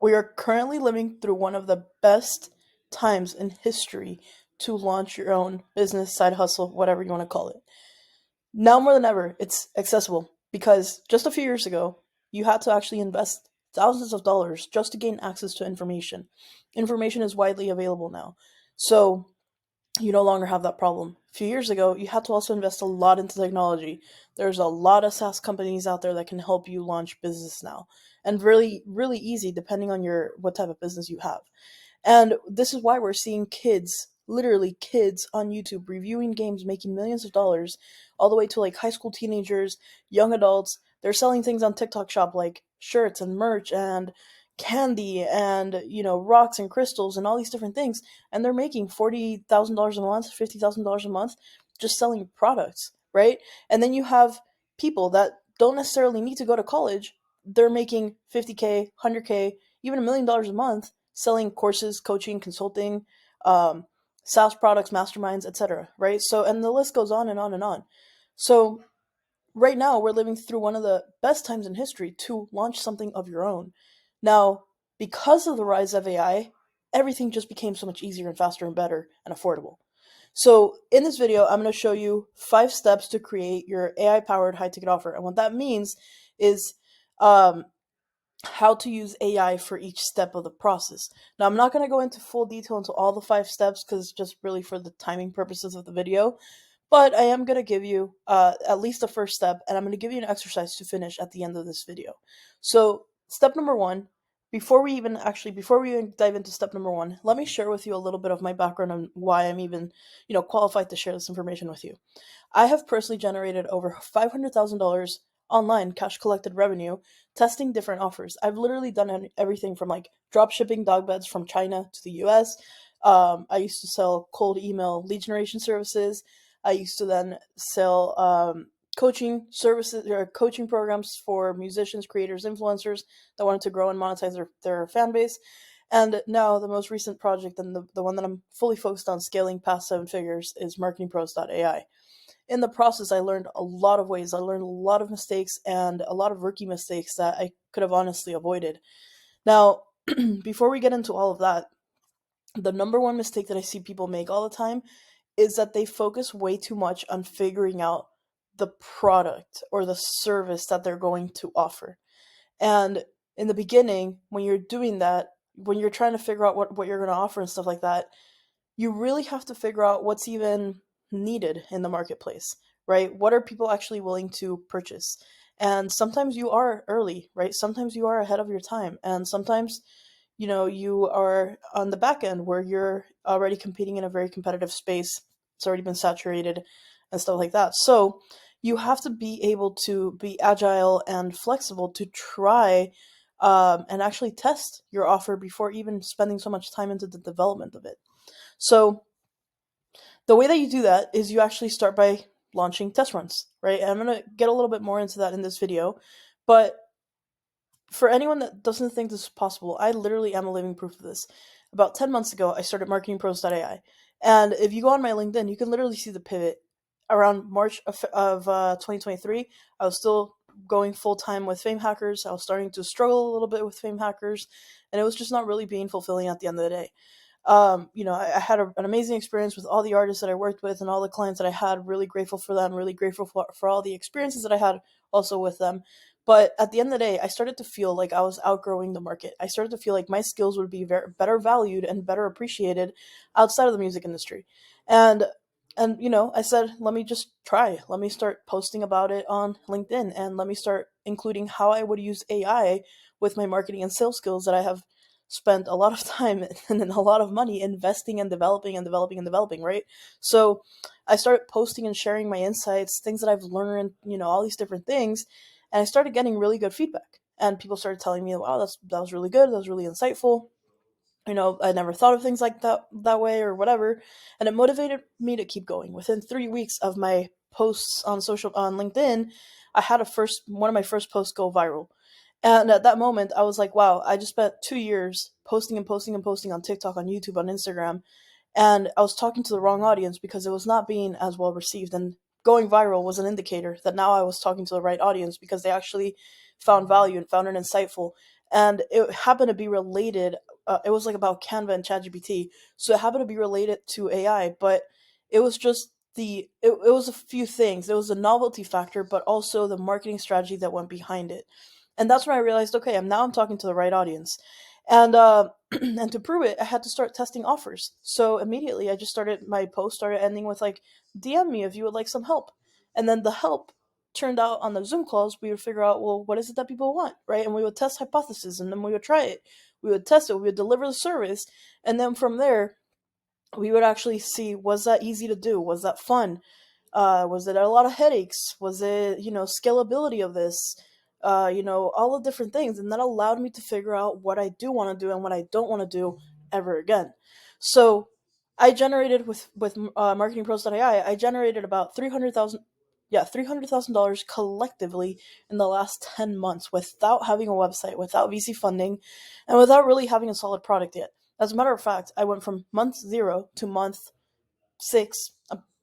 We are currently living through one of the best times in history to launch your own business, side hustle, whatever you want to call it. Now more than ever, it's accessible because just a few years ago, you had to actually invest thousands of dollars just to gain access to information. Information is widely available now. So you no longer have that problem. A few years ago, you had to also invest a lot into technology. There's a lot of SaaS companies out there that can help you launch business now, and really, really easy depending on your what type of business you have. And this is why we're seeing kids, literally kids on YouTube reviewing games, making millions of dollars, all the way to like high school teenagers, young adults. They're selling things on TikTok Shop like shirts and merch and candy and rocks and crystals and all these different things, and they're making $40,000 a month, $50,000 a month just selling products, right? And then you have people that don't necessarily need to go to college. They're making 50K, 100K, even $1 million a month selling courses, coaching, consulting, um, SaaS products, masterminds, etc. Right? So, and the list goes on and on and on. So, right now, we're living through one of the best times in history to launch something of your own. Now, because of the rise of AI, everything just became so much easier and faster and better and affordable. So, in this video, I'm going to show you 5 steps to create your AI powered high ticket offer. And what that means is um, how to use AI for each step of the process. Now, I'm not going to go into full detail into all the 5 steps because it's just really for the timing purposes of the video, but I am going to give you at least the first step, and I'm going to give you an exercise to finish at the end of this video. So, step number one, before we even dive into step number one, let me share with you a little bit of my background on why I'm even, qualified to share this information with you. I have personally generated over $500,000 online cash collected revenue testing different offers. I've literally done everything from like drop shipping dog beds from China to the US. I used to sell cold email lead generation services. I used to then sell coaching services or coaching programs for musicians, creators, influencers that wanted to grow and monetize their fan base. And now the most recent project and the one that I'm fully focused on scaling past 7 figures is marketingpros.ai. In the process, I learned a lot of ways. I learned a lot of mistakes and a lot of rookie mistakes that I could have honestly avoided. Now, before we get into all of that, the number one mistake that I see people make all the time is that they focus way too much on figuring out the product or the service that they're going to offer. And in the beginning, when you're doing that, when you're trying to figure out what you're going to offer and stuff like that, you really have to figure out what's even needed in the marketplace, right? What are people actually willing to purchase? And sometimes you are early, right? Sometimes you are ahead of your time. And sometimes, you are on the back end where you're already competing in a very competitive space. It's already been saturated and stuff like that. So you have to be able to be agile and flexible to try and actually test your offer before even spending so much time into the development of it. So the way that you do that is you actually start by launching test runs, right? And I'm going to get a little bit more into that in this video. But for anyone that doesn't think this is possible, I literally am a living proof of this. About 10 months ago, I started marketingpros.ai. And if you go on my LinkedIn, you can literally see the pivot. Around March of 2023, I was still going full time with Fame Hackers. I was starting to struggle a little bit with Fame Hackers, and it was just not really being fulfilling at the end of the day. I had an amazing experience with all the artists that I worked with and all the clients that I had. Really grateful for them, really grateful for all the experiences that I had also with them. But at the end of the day, I started to feel like I was outgrowing the market. I started to feel like my skills would be better valued and better appreciated outside of the music industry. And I said, let me just try. Let me start posting about it on LinkedIn and let me start including how I would use AI with my marketing and sales skills that I have spent a lot of time and a lot of money investing and developing and developing and developing, right? So I started posting and sharing my insights, things that I've learned, all these different things, and I started getting really good feedback. And people started telling me, "Wow, that was really good. That was really insightful. I never thought of things like that way or whatever," and it motivated me to keep going. Within 3 weeks of my posts on LinkedIn, I had one of my first posts go viral. And at that moment, I was like, wow, I just spent 2 years posting and posting and posting on TikTok, on YouTube, on Instagram, and I was talking to the wrong audience because it was not being as well received. And going viral was an indicator that now I was talking to the right audience because they actually found value and found it insightful. and it happened to be related. It was like about Canva and ChatGPT, so it happened to be related to AI, but it was just it was a few things. It was a novelty factor, but also the marketing strategy that went behind it. And that's when I realized, okay, I'm talking to the right audience. And and to prove it, I had to start testing offers. So immediately I just started, my post started ending with like, DM me if you would like some help. And then the help turned out on the Zoom calls, we would figure out, well, what is it that people want, right? And we would test hypotheses, and then we would try it. We would test it, we would deliver the service, and then from there we would actually see, was that easy to do, was that fun, was it a lot of headaches, was it, scalability of this, all the different things. And that allowed me to figure out what I do want to do and what I don't want to do ever again. So I generated with marketingpros.ai, I generated about 300,000, yeah, $300,000 collectively in the last 10 months without having a website, without VC funding, and without really having a solid product yet. As a matter of fact, I went from month 0 to month 6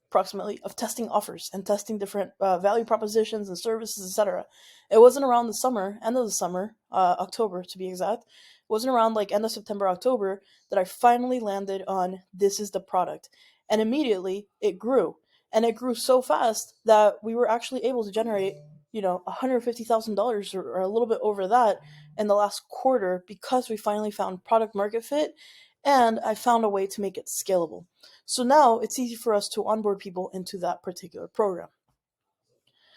approximately of testing offers and testing different value propositions and services, etc. It wasn't around the summer, end of the summer, October to be exact. It wasn't around like end of September, October, that I finally landed on, this is the product. And immediately it grew. And it grew so fast that we were actually able to generate, $150,000 or a little bit over that in the last quarter, because we finally found product market fit, and I found a way to make it scalable. So now it's easy for us to onboard people into that particular program.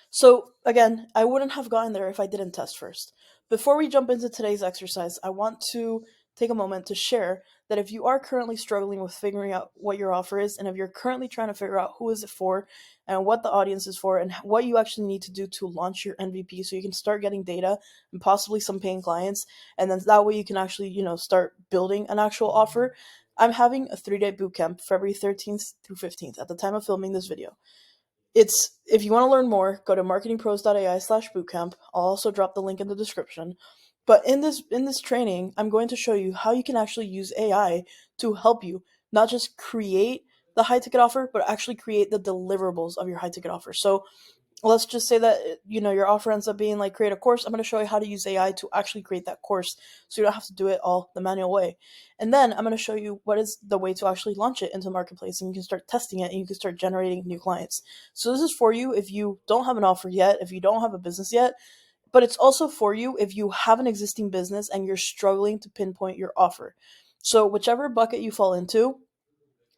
So again, I wouldn't have gotten there if I didn't test first. Before we jump into today's exercise, I want to take a moment to share that if you are currently struggling with figuring out what your offer is, and if you're currently trying to figure out who is it for and what the audience is for and what you actually need to do to launch your MVP so you can start getting data and possibly some paying clients, and then that way you can actually, start building an actual offer, I'm having a 3-day bootcamp February 13th through 15th at the time of filming this video. It's, if you want to learn more, go to marketingpros.ai/bootcamp. I'll also drop the link in the description. But in this training, I'm going to show you how you can actually use AI to help you not just create the high ticket offer, but actually create the deliverables of your high ticket offer. So let's just say that your offer ends up being like, create a course. I'm going to show you how to use AI to actually create that course, so you don't have to do it all the manual way. And then I'm going to show you what is the way to actually launch it into the marketplace, and you can start testing it and you can start generating new clients. So this is for you if you don't have an offer yet, if you don't have a business yet, but it's also for you if you have an existing business and you're struggling to pinpoint your offer. So whichever bucket you fall into,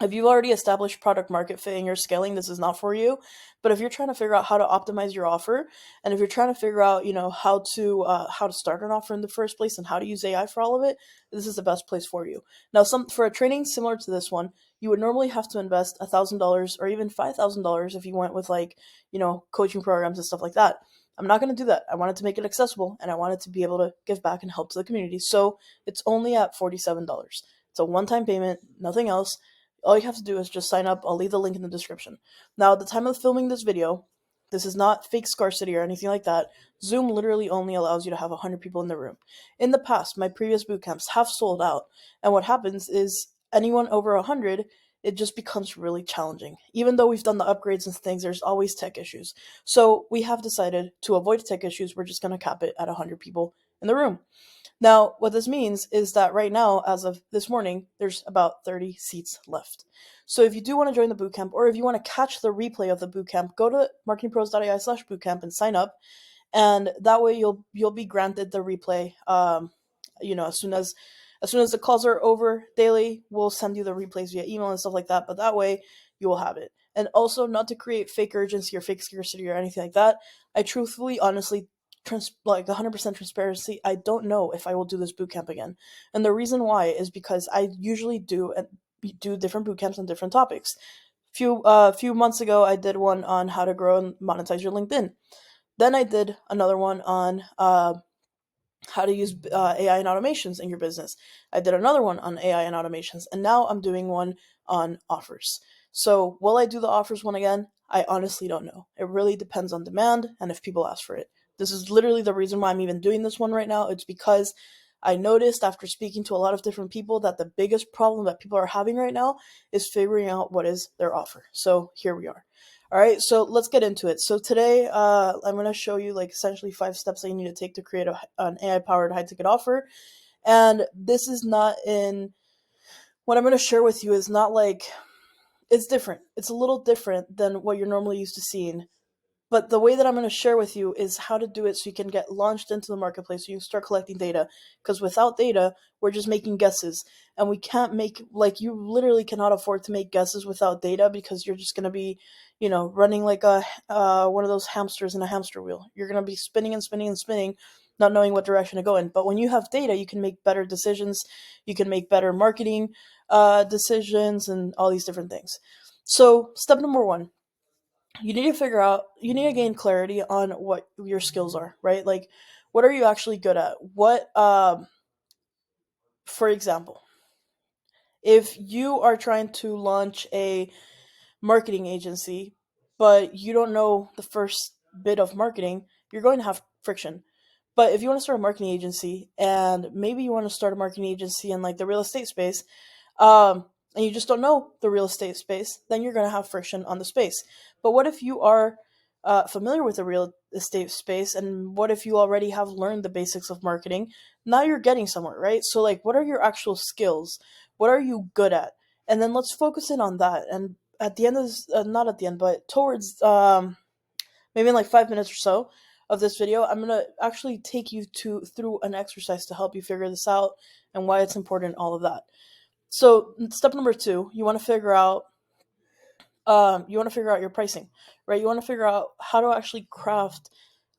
if you've already established product market fit and you're scaling, this is not for you. But if you're trying to figure out how to optimize your offer, and if you're trying to figure out, how to start an offer in the first place and how to use AI for all of it, this is the best place for you. Now, for a training similar to this one, you would normally have to invest $1,000 or even $5,000 if you went with coaching programs and stuff like that. I'm not going to do that. I wanted to make it accessible, and I wanted to be able to give back and help to the community. So it's only at $47. It's a one-time payment, nothing else. All you have to do is just sign up. I'll leave the link in the description. Now, at the time of filming this video, this is not fake scarcity or anything like that. Zoom literally only allows you to have 100 people in the room. In the past, my previous bootcamps have sold out, and what happens is anyone over 100, it just becomes really challenging. Even though we've done the upgrades and things, there's always tech issues. So we have decided to avoid tech issues, we're just going to cap it at 100 people in the room. Now, what this means is that right now, as of this morning, there's about 30 seats left. So if you do want to join the bootcamp, or if you want to catch the replay of the bootcamp, go to marketingpros.ai/bootcamp and sign up. And that way you'll be granted the replay. As soon as the calls are over daily, we'll send you the replays via email and stuff like that. But that way you will have it. And also, not to create fake urgency or fake scarcity or anything like that, I truthfully, honestly, 100% transparency, I don't know if I will do this bootcamp again. And the reason why is because I usually do different bootcamps on different topics. Few months ago, I did one on how to grow and monetize your LinkedIn. Then I did another one on how to use AI and automations in your business. I did another one on AI and automations, and now I'm doing one on offers. So will I do the offers one again? I honestly don't know. It really depends on demand and if people ask for it. This is literally the reason why I'm even doing this one right now. It's because I noticed after speaking to a lot of different people that the biggest problem that people are having right now is figuring out what is their offer. So here we are. All right, so let's get into it. So today, I'm going to show you like essentially 5 steps that you need to take to create an AI powered high ticket offer. And this is not in what I'm going to share with you is not like it's different. It's a little different than what you're normally used to seeing. But the way that I'm going to share with you is how to do it so you can get launched into the marketplace, so you can start collecting data. Because without data, we're just making guesses. And we can't make, like, you literally cannot afford to make guesses without data because you're just going to be, running like one of those hamsters in a hamster wheel. You're going to be spinning and spinning and spinning, not knowing what direction to go in. But when you have data, you can make better decisions. You can make better marketing decisions and all these different things. So, step number one, you need to gain clarity on what your skills are, right? Like, what are you actually good at? For example, if you are trying to launch a marketing agency, but you don't know the first bit of marketing, you're going to have friction. But if you want to start a marketing agency, and maybe you want to start a marketing agency in like the real estate space, and you just don't know the real estate space, then you're going to have friction on the space. But what if you are familiar with the real estate space, and what if you already have learned the basics of marketing? Now you're getting somewhere, right? So, like, what are your actual skills? What are you good at? And then let's focus in on that. And at the end of this, not at the end, but towards maybe in like 5 minutes or so of this video, I'm gonna actually take you to through an exercise to help you figure this out and why it's important, all of that. So step number two, you want to figure out your pricing, right? You want to figure out how to actually craft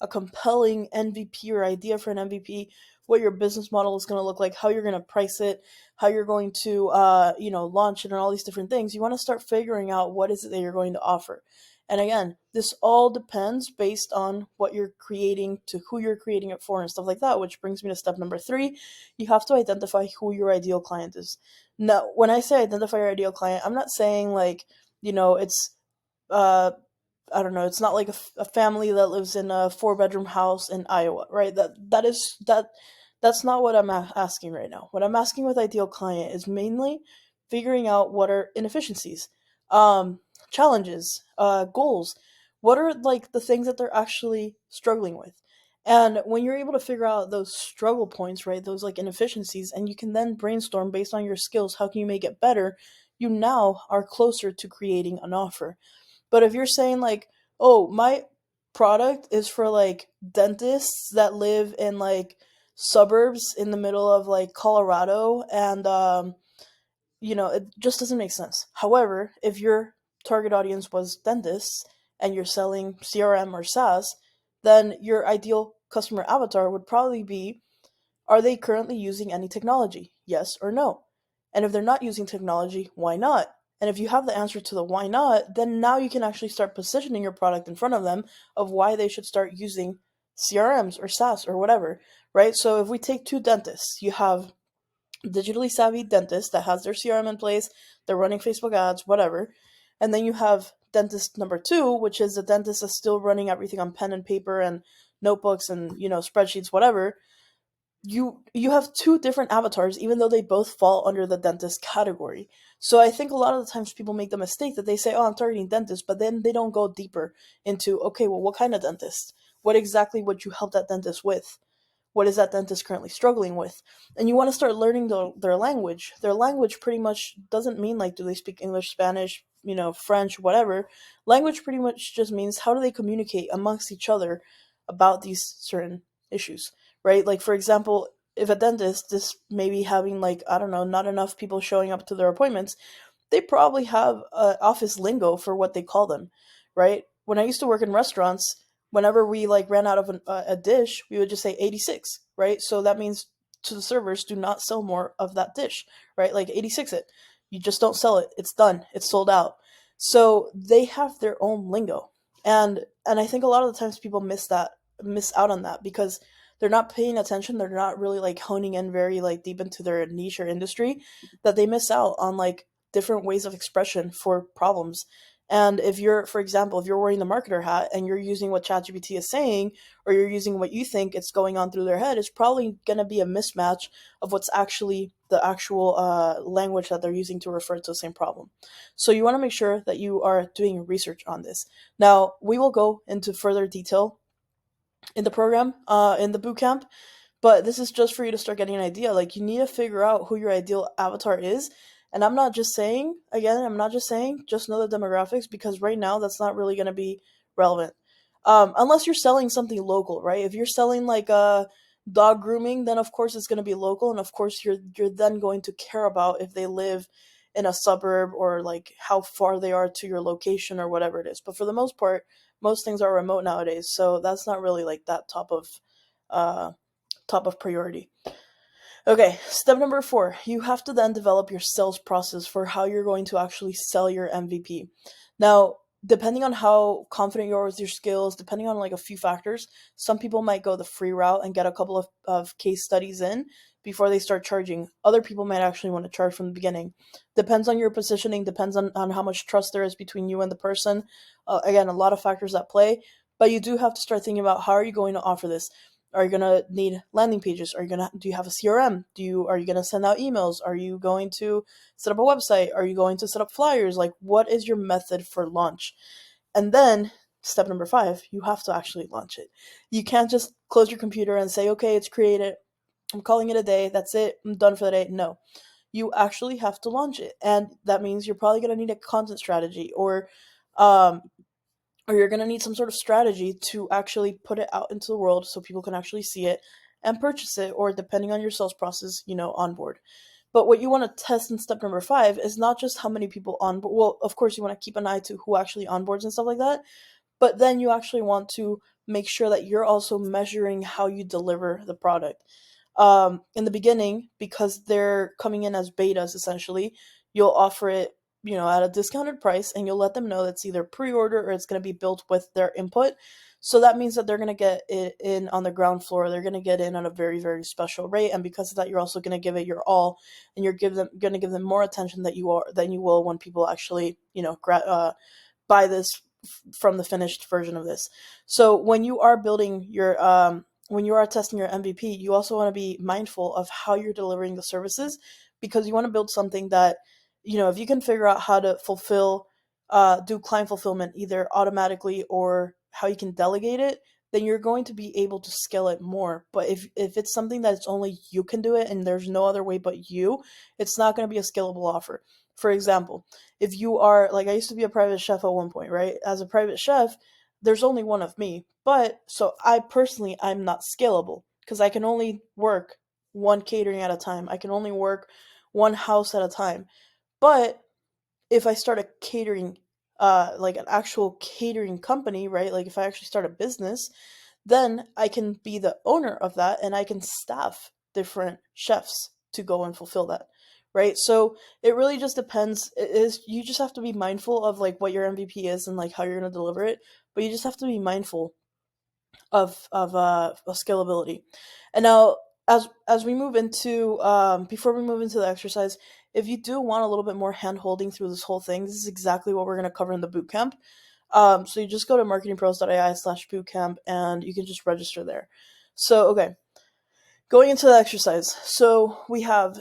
a compelling MVP or idea for an MVP, what your business model is going to look like, how you're going to price it, how you're going to, launch it, and all these different things. You want to start figuring out what is it that you're going to offer. And again, this all depends based on what you're creating, to who you're creating it for, and stuff like that. Which brings me to step number three: you have to identify who your ideal client is. Now, when I say identify your ideal client, I'm not saying like it's uh I don't know, it's not like a family that lives in a 4 bedroom house in Iowa, right? That's not what I'm asking right now. What I'm asking with ideal client is mainly figuring out what are inefficiencies, um challenges, goals. What are like the things that they're actually struggling with? And when you're able to figure out those struggle points, right, those like inefficiencies, and you can then brainstorm based on your skills, how can you make it better? You now are closer to creating an offer. But if you're saying like, "Oh, my product is for like dentists that live in like suburbs in the middle of like Colorado," and it just doesn't make sense. However, if your target audience was dentists and you're selling CRM or SaaS, then your ideal customer avatar would probably be, are they currently using any technology? Yes or no? And if they're not using technology, why not? And if you have the answer to the why not, then now you can actually start positioning your product in front of them of why they should start using CRMs or SaaS or whatever, right? So if we take two dentists, you have digitally savvy dentist that has their CRM in place, they're running Facebook ads, whatever. And then you have dentist number two, which is a dentist that's still running everything on pen and paper and notebooks and, spreadsheets, whatever. You have two different avatars, even though they both fall under the dentist category. So I think a lot of the times people make the mistake that they say, "Oh, I'm targeting dentists," but then they don't go deeper into, okay, well, what kind of dentist? What exactly would you help that dentist with? What is that dentist currently struggling with? And you want to start learning their language. Their language pretty much doesn't mean like, do they speak English, Spanish, French, whatever. Language pretty much just means, how do they communicate amongst each other about these certain issues, right? Like, for example, if a dentist is maybe having like, I don't know, not enough people showing up to their appointments, they probably have office lingo for what they call them, right? When I used to work in restaurants, whenever we like ran out of a dish, we would just say 86, right? So that means to the servers, do not sell more of that dish, right? Like 86 it. You just don't sell it. It's done. It's sold out. So they have their own lingo. And I think a lot of the times people miss out on that because they're not paying attention, they're not really like honing in very like deep into their niche or industry, that they miss out on like different ways of expression for problems. And if you're, for example, if you're wearing the marketer hat and you're using what ChatGPT is saying, or you're using what you think it's going on through their head, it's probably going to be a mismatch of what's actually the actual language that they're using to refer to the same problem. So you want to make sure that you are doing research on this. Now, we will go into further detail in the program, in the boot camp, but this is just for you to start getting an idea. Like, you need to figure out who your ideal avatar is. And I'm not just saying, again, I'm not just saying, just know the demographics, because right now that's not really going to be relevant. Unless you're selling something local, right? If you're selling like dog grooming, then of course it's going to be local. And of course you're then going to care about if they live in a suburb or like how far they are to your location or whatever it is. But for the most part, most things are remote nowadays. So that's not really like that uh, top of priority. Okay, step number 4. You have to then develop your sales process for how you're going to actually sell your MVP. Now, depending on how confident you are with your skills, depending on like a few factors, some people might go the free route and get a couple of case studies in before they start charging. Other people might actually want to charge from the beginning. Depends on your positioning, depends on how much trust there is between you and the person. Again, a lot of factors at play, but you do have to start thinking about how are you going to offer this. Are you gonna need landing pages? Do you have a CRM? Are you gonna send out emails? Are you going to set up a website? Are you going to set up flyers? Like, what is your method for launch? And then step number 5, you have to actually launch it. You can't just close your computer and say, okay, it's created. I'm calling it a day. That's it. I'm done for the day. No, you actually have to launch it. And that means you're probably going to need a content strategy, um, or you're going to need some sort of strategy to actually put it out into the world so people can actually see it and purchase it, or depending on your sales process, onboard. But what you want to test in step number 5 is not just how many people onboard. Well, of course, you want to keep an eye to who actually onboards and stuff like that, but then you actually want to make sure that you're also measuring how you deliver the product. In the beginning, because they're coming in as betas essentially, you'll offer it, at a discounted price, and you'll let them know that's either pre-order or it's going to be built with their input. So that means that they're going to get it in on the ground floor. They're going to get in on a very, very special rate, and because of that, you're also going to give it your all, and you're going to give them more attention than you will when people actually, buy this from the finished version of this. So when you are building when you are testing your MVP, you also want to be mindful of how you're delivering the services, because you want to build something that, if you can figure out how to do client fulfillment either automatically or how you can delegate it, then you're going to be able to scale it more. But if it's something that it's only you can do it and there's no other way but you, it's not going to be a scalable offer. For example, if you are like, I used to be a private chef at one point, right? As a private chef, there's only one of me. But so I'm not scalable because I can only work one catering at a time. I can only work one house at a time. But if I start a catering, like an actual catering company, right? Like if I actually start a business, then I can be the owner of that and I can staff different chefs to go and fulfill that. Right. So it really just depends. It is You just have to be mindful of like what your MVP is and like how you're gonna deliver it. But you just have to be mindful of scalability. And now, as we move into before we move into the exercise, if you do want a little bit more hand holding through this whole thing, this is exactly what we're going to cover in the bootcamp. So you just go to marketingpros.ai/bootcamp and you can just register there. So okay, going into the exercise. So we have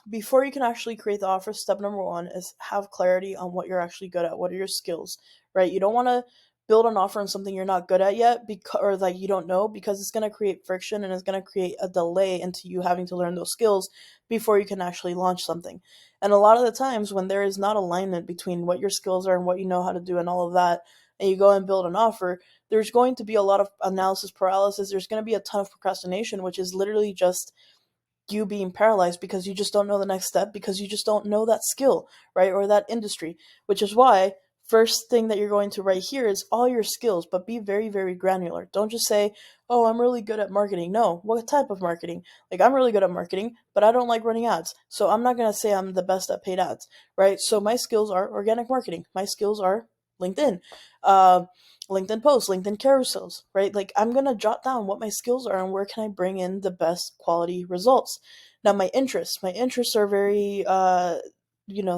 before you can actually create the offer, step number 1 is have clarity on what you're actually good at. What are your skills, right? You don't want to build an offer on something you're not good at yet, or like you don't know, because it's going to create friction and it's going to create a delay into you having to learn those skills before you can actually launch something. And a lot of the times when there is not alignment between what your skills are and what you know how to do and all of that, and you go and build an offer, there's going to be a lot of analysis paralysis. There's going to be a ton of procrastination, which is literally just you being paralyzed because you just don't know the next step, because you just don't know that skill, right? Or that industry, which is why first thing that you're going to write here is all your skills, but be very, very granular. Don't just say, oh, I'm really good at marketing. No, what type of marketing? Like, I'm really good at marketing, but I don't like running ads. So I'm not going to say I'm the best at paid ads, right? So my skills are organic marketing. My skills are LinkedIn, uh, LinkedIn posts, LinkedIn carousels, right? Like, I'm going to jot down what my skills are and where can I bring in the best quality results. Now, my interests are very,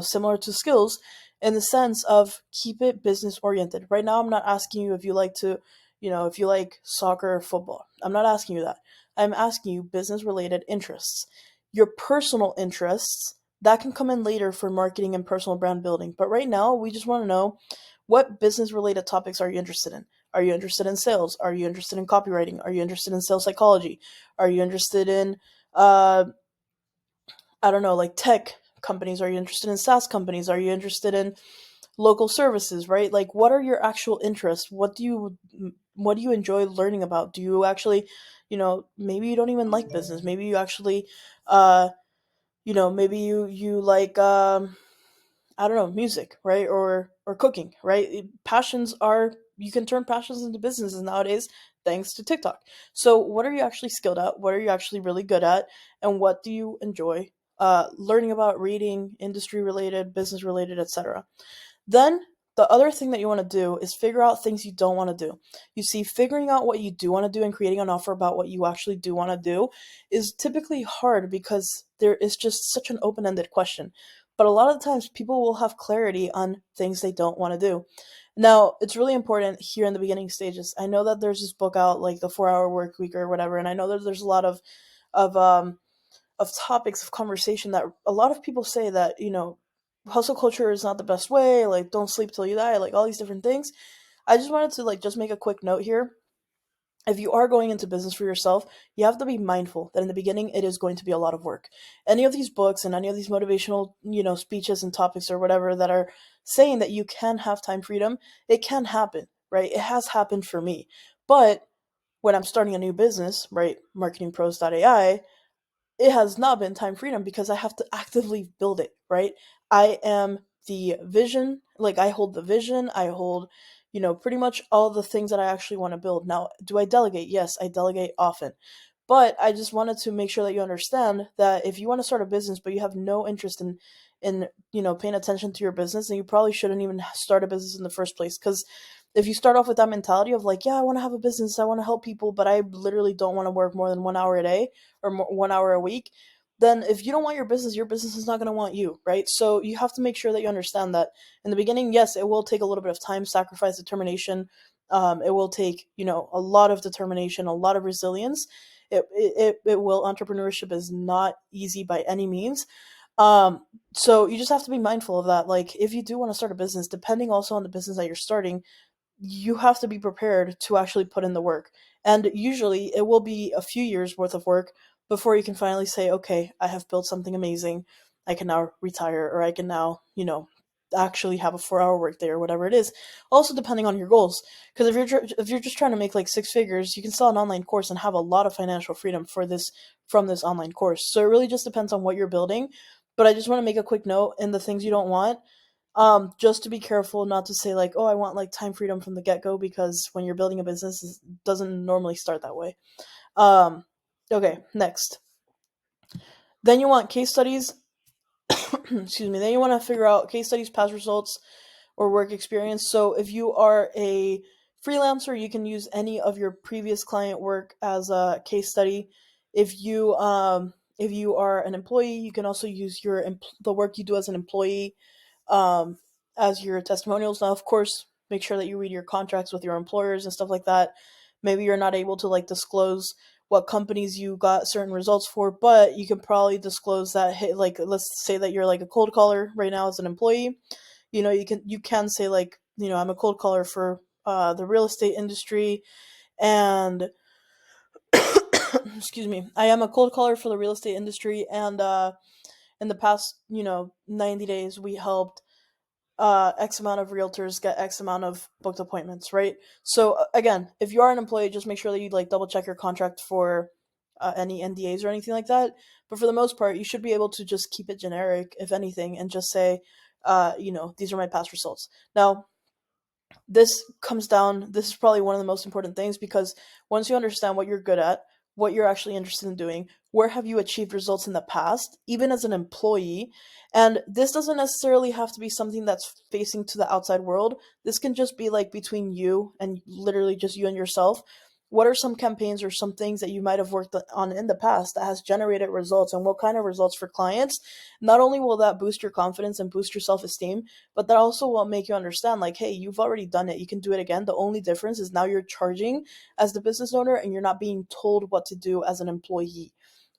similar to skills in the sense of keep it business oriented. Right now, I'm not asking you if you like to, if you like soccer or football. I'm not asking you that. I'm asking you business related interests. Your personal interests, that can come in later for marketing and personal brand building. But right now, we just want to know, what business related topics are you interested in? Are you interested in sales? Are you interested in copywriting? Are you interested in sales psychology? Are you interested in, uh, I don't know, like tech companies? Are you interested in SaaS companies? Are you interested in local services, right? Like, what are your actual interests? What do you enjoy learning about? Do you actually, maybe you don't even like business. Maybe you actually, uh, maybe you like, I don't know, music, right? Or cooking, right? Passions are, you can turn passions into businesses nowadays thanks to TikTok. So, what are you actually skilled at? What are you actually really good at? And what do you enjoy learning about, reading, industry related, business related, etc. Then the other thing that you want to do is figure out things you don't want to do. You see, figuring out what you do want to do and creating an offer about what you actually do want to do is typically hard because there is just such an open ended question. But a lot of the times, people will have clarity on things they don't want to do. Now, it's really important here in the beginning stages. I know that there's this book out, like the 4 Hour Work Week or whatever, and I know that there's a lot of topics of conversation that a lot of people say that, hustle culture is not the best way, like don't sleep till you die, like all these different things. I just wanted to like just make a quick note here. If you are going into business for yourself, you have to be mindful that in the beginning it is going to be a lot of work. Any of these books and any of these motivational, speeches and topics or whatever that are saying that you can have time freedom, it can happen, right? It has happened for me. But when I'm starting a new business, right, marketingpros.ai, it has not been time freedom because I have to actively build it, right? I am the vision, like I hold the vision, I hold, pretty much all the things that I actually want to build. Now, do I delegate? Yes, I delegate often. But I just wanted to make sure that you understand that if you want to start a business but you have no interest in paying attention to your business, then you probably shouldn't even start a business in the first place. Because if you start off with that mentality of like, yeah, I want to have a business, I want to help people, but I literally don't want to work more than 1 hour a day or 1 hour a week, then if you don't want your business is not going to want you, right? So you have to make sure that you understand that in the beginning, yes, it will take a little bit of time, sacrifice, determination. It will take, a lot of determination, a lot of resilience. It will. Entrepreneurship is not easy by any means. So you just have to be mindful of that. Like, if you do want to start a business, depending also on the business that you're starting, you have to be prepared to actually put in the work. And usually it will be a few years worth of work before you can finally say, okay, I have built something amazing. I can now retire, or I can now, actually have a 4 hour workday or whatever it is. Also, depending on your goals, because if you're just trying to make like six figures, you can sell an online course and have a lot of financial freedom for this from this online course. So it really just depends on what you're building. But I just want to make a quick note in the things you don't want, just to be careful not to say like, oh, I want like time freedom from the get go, because when you're building a business, it doesn't normally start that way. Um, okay, next. Then you want case studies. Excuse me. Then you want to figure out case studies, past results, or work experience. So if you are a freelancer, you can use any of your previous client work as a case study. If you are an employee, you can also use the work you do as an employee um, as your testimonials. Now, of course, make sure that you read your contracts with your employers and stuff like that. Maybe you're not able to like disclose what companies you got certain results for, but you can probably disclose that. Hey, like, let's say that you're like a cold caller right now as an employee. You can say like, I'm a cold caller for the real estate industry, and excuse me, I am a cold caller for the real estate industry, and in the past, 90 days, we helped X amount of realtors get X amount of booked appointments, right? So again, if you are an employee, just make sure that you like double check your contract for any NDAs or anything like that. But for the most part, you should be able to just keep it generic, if anything, and just say, these are my past results. Now, this is probably one of the most important things, because once you understand what you're good at, what you're actually interested in doing, where have you achieved results in the past, even as an employee, and this doesn't necessarily have to be something that's facing to the outside world. This can just be like between you and literally just you and yourself. What are some campaigns or some things that you might have worked on in the past that has generated results, and what kind of results for clients? Not only will that boost your confidence and boost your self-esteem, but that also will make you understand like, hey, you've already done it, you can do it again. The only difference is now you're charging as the business owner and you're not being told what to do as an employee,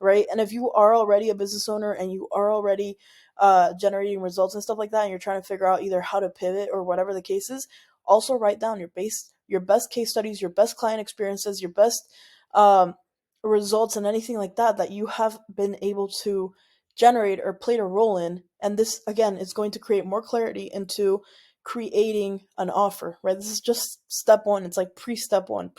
right? And if you are already a business owner and you are already generating results and stuff like that, and you're trying to figure out either how to pivot or whatever the case is, also write down your best case studies, your best client experiences, your best um, results, and anything like that that you have been able to generate or played a role in. And this again is going to create more clarity into creating an offer, right? This is just step one. It's like pre-step one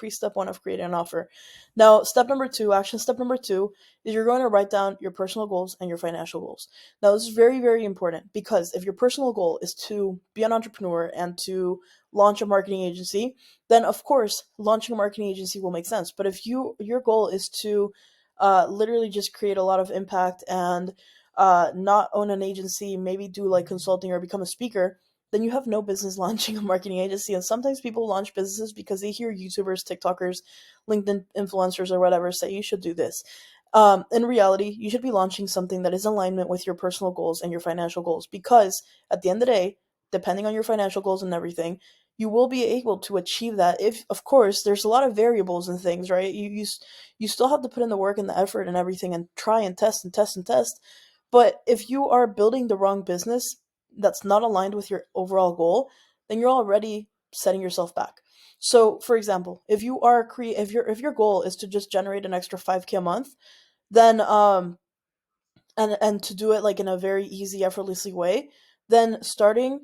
of creating an offer. Now, action step number two is you're going to write down your personal goals and your financial goals. Now, this is very, very important because if your personal goal is to be an entrepreneur and to launch a marketing agency, then of course launching a marketing agency will make sense. But if your goal is to literally just create a lot of impact and not own an agency, maybe do like consulting or become a speaker, then you have no business launching a marketing agency. And sometimes people launch businesses because they hear YouTubers, TikTokers, LinkedIn influencers, or whatever say you should do this. In reality, you should be launching something that is in alignment with your personal goals and your financial goals, because at the end of the day, depending on your financial goals and everything, you will be able to achieve that. If, of course, there's a lot of variables and things, right? You still have to put in the work and the effort and everything and try and test and test and test. But if you are building the wrong business that's not aligned with your overall goal, then you're already setting yourself back. So, for example, if your goal is to just generate an extra 5K a month, then and to do it like in a very easy, effortlessly way, then starting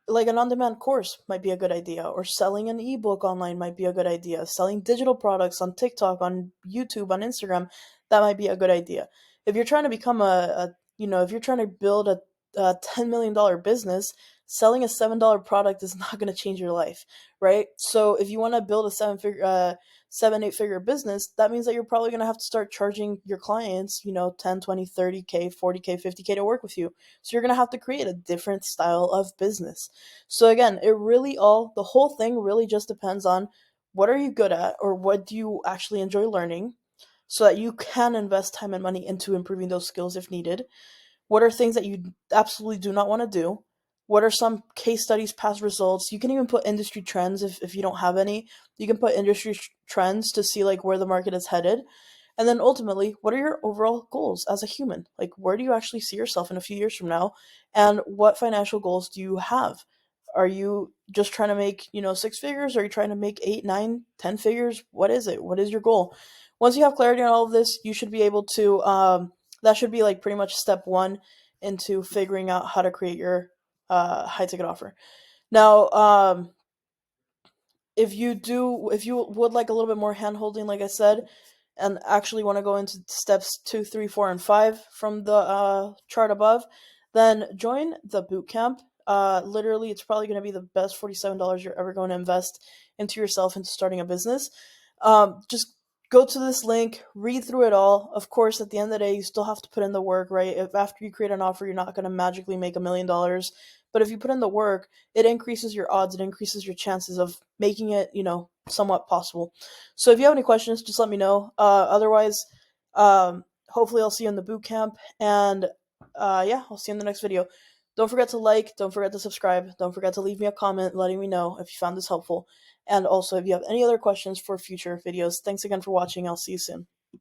like an on-demand course might be a good idea, or selling an ebook online might be a good idea, selling digital products on TikTok, on YouTube, on Instagram, that might be a good idea. If you're trying to become if you're trying to build a $10 million business, selling a $7 product is not going to change your life, right? So if you want to build a 7 8 figure business, that means that you're probably going to have to start charging your clients 10, 20, 30K, 40K, 50K to work with you. So you're going to have to create a different style of business. So again, the whole thing really just depends on what are you good at, or what do you actually enjoy learning, so that you can invest time and money into improving those skills if needed. What are things that you absolutely do not want to do? What are some case studies, past results? You can even put industry trends if you don't have any. You can put industry trends to see like where the market is headed. And then ultimately, what are your overall goals as a human? Like, where do you actually see yourself in a few years from now? And what financial goals do you have? Are you just trying to make, 6 figures? Are you trying to make 8, 9, 10 figures? What is it? What is your goal? Once you have clarity on all of this, you should be able to, that should be like pretty much step one into figuring out how to create your high ticket offer. Now, if you would like a little bit more hand holding, like I said, and actually want to go into steps 2, 3, 4, and 5 from the chart above, then join the bootcamp. Literally, it's probably going to be the best $47 you're ever going to invest into yourself, into starting a business. Just go to this link, read through it all. Of course, at the end of the day, you still have to put in the work, right? If after you create an offer, you're not going to magically make $1 million, but if you put in the work, it increases your odds, it increases your chances of making it, somewhat possible. So if you have any questions, just let me know. Otherwise, hopefully I'll see you in the boot camp, and yeah, I'll see you in the next video. Don't forget to like, don't forget to subscribe, don't forget to leave me a comment letting me know if you found this helpful. And also, if you have any other questions for future videos, thanks again for watching. I'll see you soon.